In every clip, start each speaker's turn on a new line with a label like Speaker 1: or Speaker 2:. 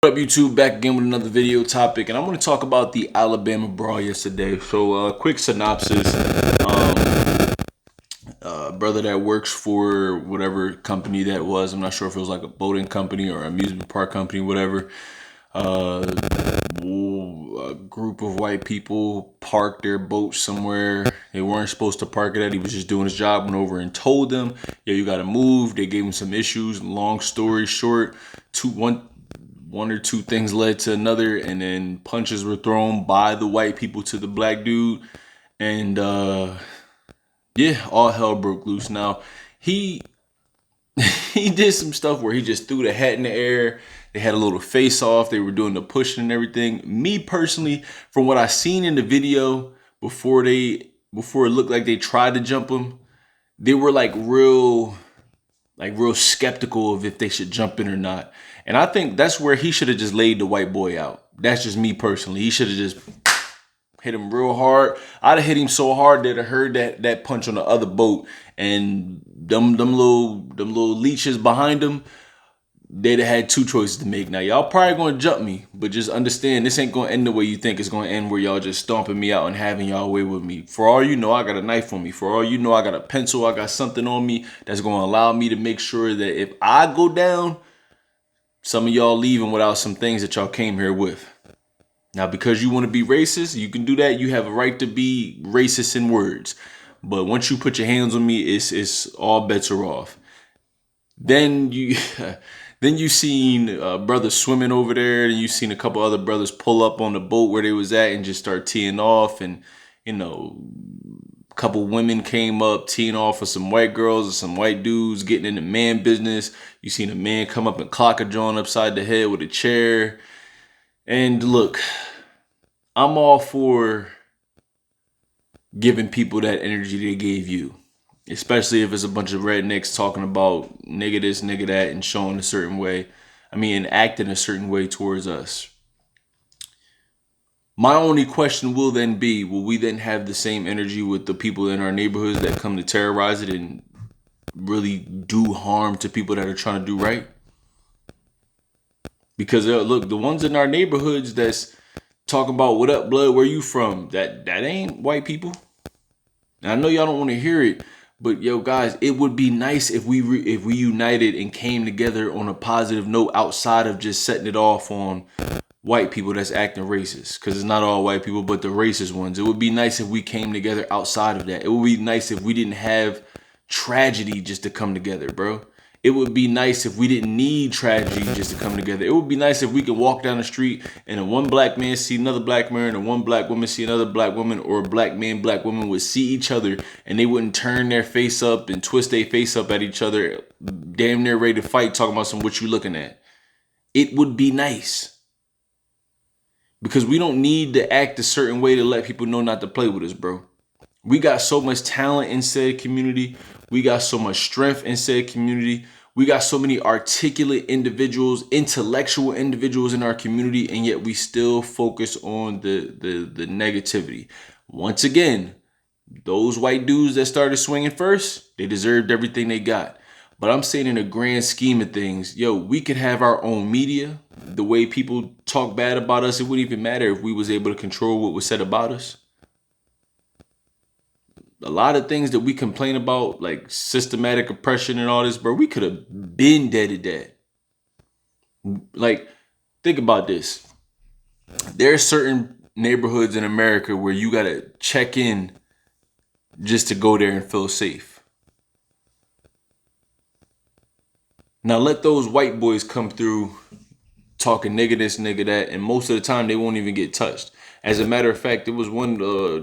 Speaker 1: What up, YouTube? Back again with another video topic, and I'm going to talk about the Alabama Brawl yesterday. So, quick synopsis. Brother that works for whatever company that was. I'm not sure if it was like a boating company or amusement park company, whatever. A group of white people parked their boat somewhere they weren't supposed to park it at. He was just doing his job, went over and told them, yeah, you got to move. They gave him some issues. Long story short, one or two things led to another, and then punches were thrown by the white people to the black dude, and yeah, all hell broke loose. Now he he did some stuff where he just threw the hat in the air. They had a little face off. They were doing the pushing and everything. Me personally, from what I seen in the video before it looked like they tried to jump him, they were like real skeptical of if they should jump in or not. And I think that's where he should have just laid the white boy out. That's just me personally. He should have just hit him real hard. I'd have hit him so hard that I heard that punch on the other boat, and them little leeches behind him, they'd have had two choices to make. Now y'all probably gonna jump me, but just understand this ain't gonna end the way you think it's gonna end, where y'all just stomping me out and having y'all way with me. For all you know, I got a knife on me. For all you know, I got a pencil. I got something on me that's gonna allow me to make sure that if I go down, some of y'all leaving without some things that y'all came here with. Now, because you want to be racist, you can do that. You have a right to be racist in words. But once you put your hands on me, it's all bets are off. Then you then you seen brothers swimming over there, and you seen a couple other brothers pull up on the boat where they was at and just start teeing off, and a couple women came up teeing off with some white girls and some white dudes getting into man business. You seen a man come up and clock a joint upside the head with a chair. And look, I'm all for giving people that energy they gave you, especially if it's a bunch of rednecks talking about nigga this, nigga that, and showing a certain way. And acting a certain way towards us. My only question will then be, will we then have the same energy with the people in our neighborhoods that come to terrorize it and really do harm to people that are trying to do right? Because look, the ones in our neighborhoods that's talking about what up, blood, where you from, that ain't white people. And I know y'all don't want to hear it, but yo, guys, it would be nice if we united and came together on a positive note outside of just setting it off on white people that's acting racist. Because it's not all white people, but the racist ones. It would be nice if we came together outside of that. It would be nice if we didn't have tragedy just to come together, bro. It would be nice if we didn't need tragedy just to come together. It would be nice if we could walk down the street and a one black man see another black man, and one black woman see another black woman, or a black man, black woman would see each other, and they wouldn't turn their face up and twist their face up at each other, damn near ready to fight, talking about some what you looking at. It would be nice. Because we don't need to act a certain way to let people know not to play with us, bro. We got so much talent in said community. We got so much strength in said community. We got so many articulate individuals, intellectual individuals in our community, and yet we still focus on the negativity. Once again, those white dudes that started swinging first, they deserved everything they got. But I'm saying, in a grand scheme of things, yo, we could have our own media. The way people talk bad about us, it wouldn't even matter if we was able to control what was said about us. A lot of things that we complain about, like systematic oppression and all this, bro, we could have been dead to that. Like, think about this. There are certain neighborhoods in America where you got to check in just to go there and feel safe. Now let those white boys come through talking nigga this, nigga that, and most of the time they won't even get touched. As a matter of fact, there was one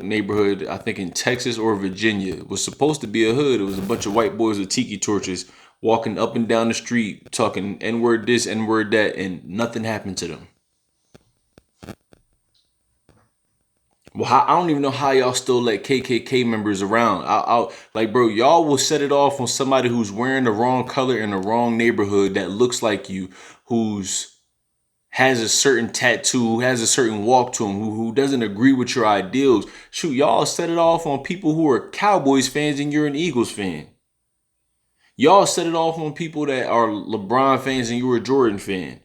Speaker 1: neighborhood, I think in Texas or Virginia, it was supposed to be a hood. It was a bunch of white boys with tiki torches walking up and down the street talking N-word this, N-word that, and nothing happened to them. Well, I don't even know how y'all still let KKK members around. Like, bro, y'all will set it off on somebody who's wearing the wrong color in the wrong neighborhood that looks like you, has a certain tattoo, who has a certain walk to him, who doesn't agree with your ideals. Shoot, y'all set it off on people who are Cowboys fans and you're an Eagles fan. Y'all set it off on people that are LeBron fans and you're a Jordan fan.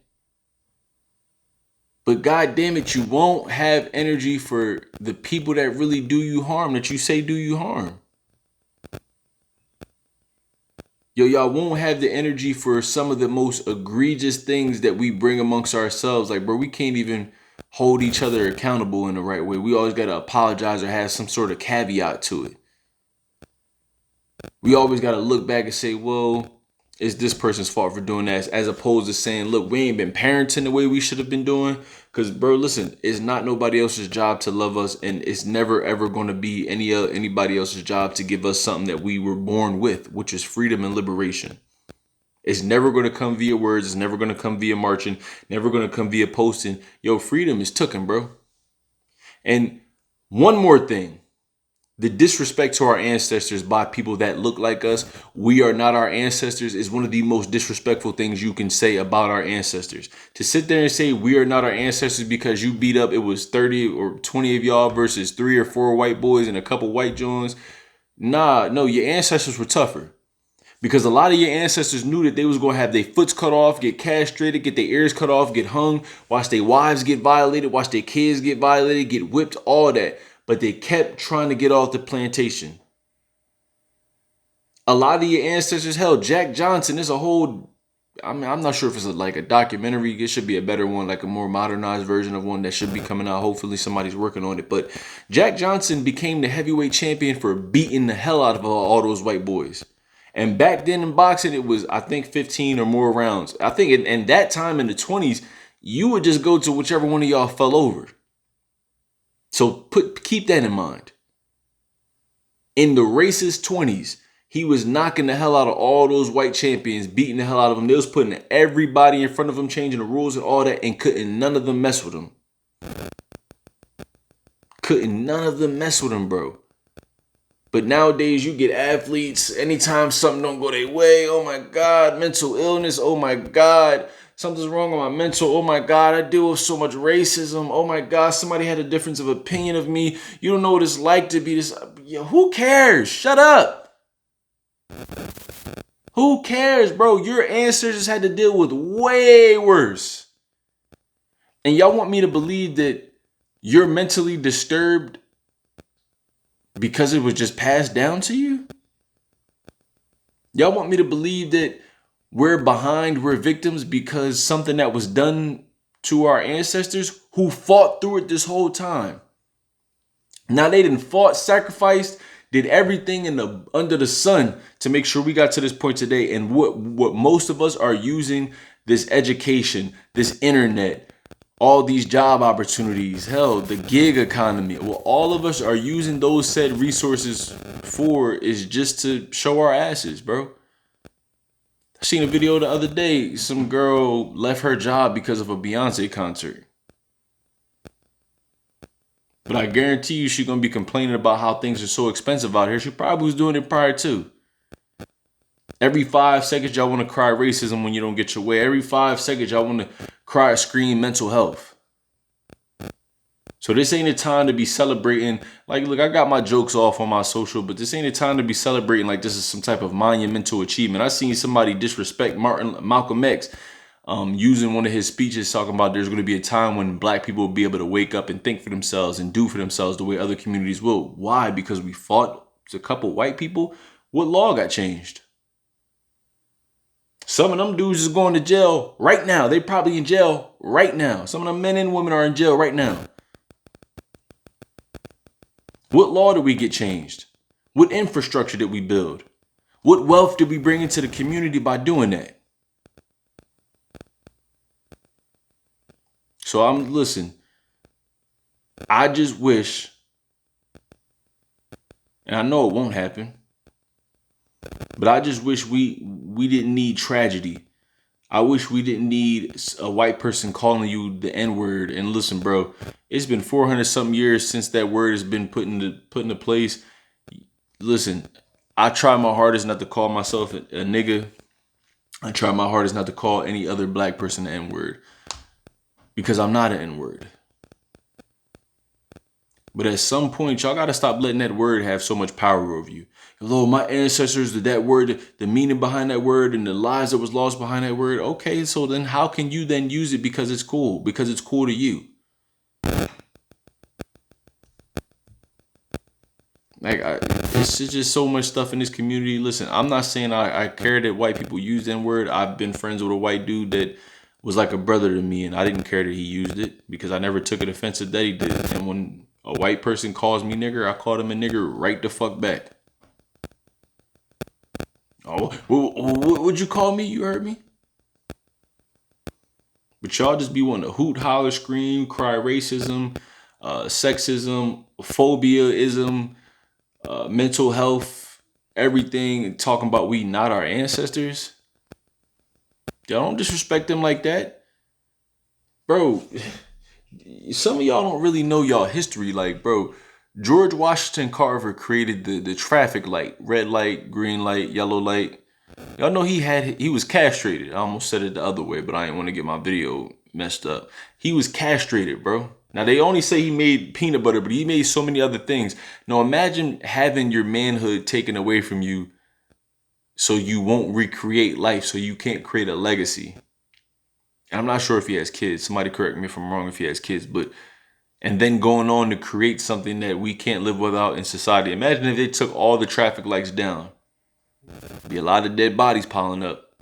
Speaker 1: But God damn it, you won't have energy for the people that really do you harm, that you say do you harm. Yo, y'all won't have the energy for some of the most egregious things that we bring amongst ourselves. Like, bro, we can't even hold each other accountable in the right way. We always got to apologize or have some sort of caveat to it. We always got to look back and say, well, it's this person's fault for doing that, as opposed to saying, look, we ain't been parenting the way we should have been doing. Because, bro, listen, it's not nobody else's job to love us, and it's never, ever going to be anybody else's job to give us something that we were born with, which is freedom and liberation. It's never going to come via words. It's never going to come via marching. Never going to come via posting. Yo, freedom is tooken, bro. And one more thing. The disrespect to our ancestors by people that look like us, we are not our ancestors, is one of the most disrespectful things you can say about our ancestors. To sit there and say we are not our ancestors because you beat up, it was 30 or 20 of y'all versus 3 or 4 white boys and a couple white Jones. Nah, no, your ancestors were tougher. Because a lot of your ancestors knew that they was going to have their foots cut off, get castrated, get their ears cut off, get hung, watch their wives get violated, watch their kids get violated, get whipped, all that. But they kept trying to get off the plantation. A lot of your ancestors, hell, Jack Johnson is a whole, I'm not sure if it's like a documentary. It should be a better one, like a more modernized version of one that should be coming out. Hopefully somebody's working on it. But Jack Johnson became the heavyweight champion for beating the hell out of all those white boys. And back then in boxing, it was, I think, 15 or more rounds. I think in that time in the 20s, you would just go to whichever one of y'all fell over. So keep that in mind. In the racist 20s, he was knocking the hell out of all those white champions, beating the hell out of them. They was putting everybody in front of him, changing the rules and all that, and couldn't none of them mess with him. Couldn't none of them mess with him, bro. But nowadays, you get athletes, anytime something don't go their way, oh my God, mental illness, oh my God, something's wrong with my mental, oh my God, I deal with so much racism, oh my God, somebody had a difference of opinion of me, you don't know what it's like to be this, yo, who cares? Shut up. Who cares, bro? Your ancestors had to deal with way worse. And y'all want me to believe that you're mentally disturbed because it was just passed down to you? Y'all want me to believe that we're behind, we're victims because something that was done to our ancestors who fought through it this whole time? Now they didn't fought, sacrificed, did everything under the sun to make sure we got to this point today. And what most of us are using, this education, this internet, all these job opportunities, hell, the gig economy, what all of us are using those said resources for is just to show our asses, bro. I seen a video the other day. Some girl left her job because of a Beyonce concert. But I guarantee you she's going to be complaining about how things are so expensive out here. She probably was doing it prior too. Every 5 seconds, y'all want to cry racism when you don't get your way. Every 5 seconds, y'all want to cry, scream mental health. So this ain't a time to be celebrating. Like, look, I got my jokes off on my social, but this ain't a time to be celebrating like this is some type of monumental achievement. I seen somebody disrespect Malcolm X using one of his speeches talking about there's going to be a time when black people will be able to wake up and think for themselves and do for themselves the way other communities will. Why? Because we fought a couple white people. What law got changed? Some of them dudes is going to jail right now. They probably in jail right now. Some of them men and women are in jail right now. What law did we get changed? What infrastructure did we build? What wealth did we bring into the community by doing that? So listen, I just wish, and I know it won't happen, but I just wish we didn't need tragedy. I wish we didn't need a white person calling you the N-word. And listen, bro, it's been 400 something years since that word has been put into place. Listen, I try my hardest not to call myself a nigga. I try my hardest not to call any other black person the N-word, because I'm not an N-word. But at some point, y'all gotta stop letting that word have so much power over you. Hello, my ancestors, that word, the meaning behind that word and the lies that was lost behind that word. Okay, so then how can you then use it because it's cool? Because it's cool to you. Like, it's just so much stuff in this community. Listen, I'm not saying I care that white people use that word. I've been friends with a white dude that was like a brother to me, and I didn't care that he used it because I never took it offensive that he did. And when a white person calls me nigger, I called him a nigger right the fuck back. Oh, what would you call me? You heard me? But y'all just be wanting to hoot, holler, scream, cry racism, sexism, phobia-ism, mental health, everything, and talking about we not our ancestors. Y'all don't disrespect them like that. Bro, some of y'all don't really know y'all history. Like, bro, George Washington Carver created the traffic light, red light, green light, yellow light. Y'all know he was castrated. I almost said it the other way, but I didn't want to get my video messed up. He was castrated, bro. Now they only say he made peanut butter, but he made so many other things. Now imagine having your manhood taken away from you so you won't recreate life, so you can't create a legacy. And I'm not sure if he has kids. Somebody correct me if I'm wrong if he has kids, but and then going on to create something that we can't live without in society. Imagine if they took all the traffic lights down. Be a lot of dead bodies piling up.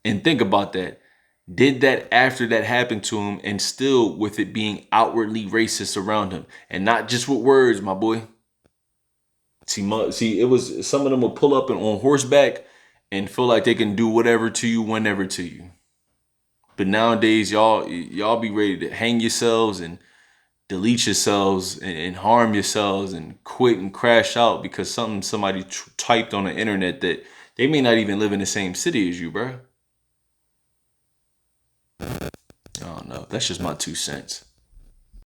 Speaker 1: And think about that. Did that after that happened to him, and still with it being outwardly racist around him, and not just with words, my boy. See, it was some of them will pull up and on horseback and feel like they can do whatever to you, whenever to you. But nowadays, y'all be ready to hang yourselves and delete yourselves and harm yourselves and quit and crash out because somebody typed on the internet that they may not even live in the same city as you, bro. I don't know. That's just my 2 cents.